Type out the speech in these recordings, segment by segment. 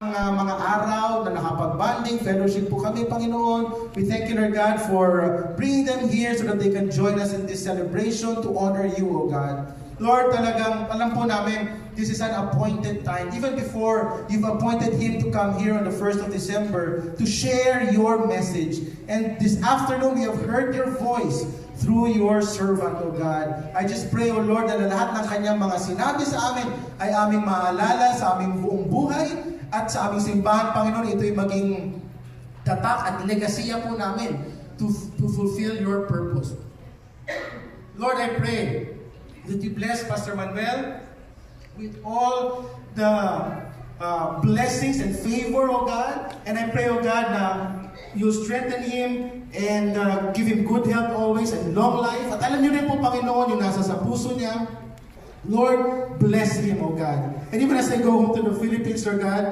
Mga araw na nakapag-bonding, fellowship po kami, Panginoon. We thank you, Lord God, for bringing them here so that they can join us in this celebration to honor you, O God. Lord, talagang alam po namin, this is an appointed time. Even before you've appointed him to come here on the 1st of December to share your message. And this afternoon, we have heard your voice through your servant, O God. I just pray, O Lord, na lahat ng kanyang mga sinabi sa amin ay aming maalala sa aming buong buhay at sa aming simbahan, Panginoon. Ito'y maging tatak at legasiya po namin to fulfill your purpose. Lord, I pray that you bless Pastor Manuel with all the blessings and favor, O God. And I pray, O God, na you strengthen him and give him good health always and long life. At alam niyo rin po, Panginoon, yung nasa sa puso niya. Lord, bless him, O God. And even as I go home to the Philippines, Lord God,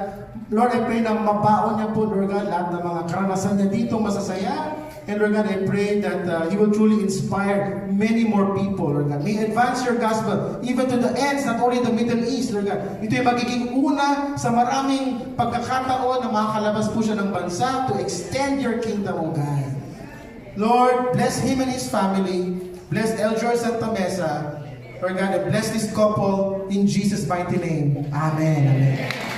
Lord, I pray na mabaon niya po, Lord God, lahat ng mga karanasan niya dito masasaya. And Lord God, I pray that He will truly inspire many more people, Lord God. May advance your gospel even to the ends, not only the Middle East, Lord God. Ito'y magiging una sa maraming pagkakataon na makakalabas po siya ng bansa to extend your kingdom, O God. Lord, bless him and his family. Bless Eljor Santa Mesa. Lord God, and bless this couple in Jesus' mighty name. Amen. Amen.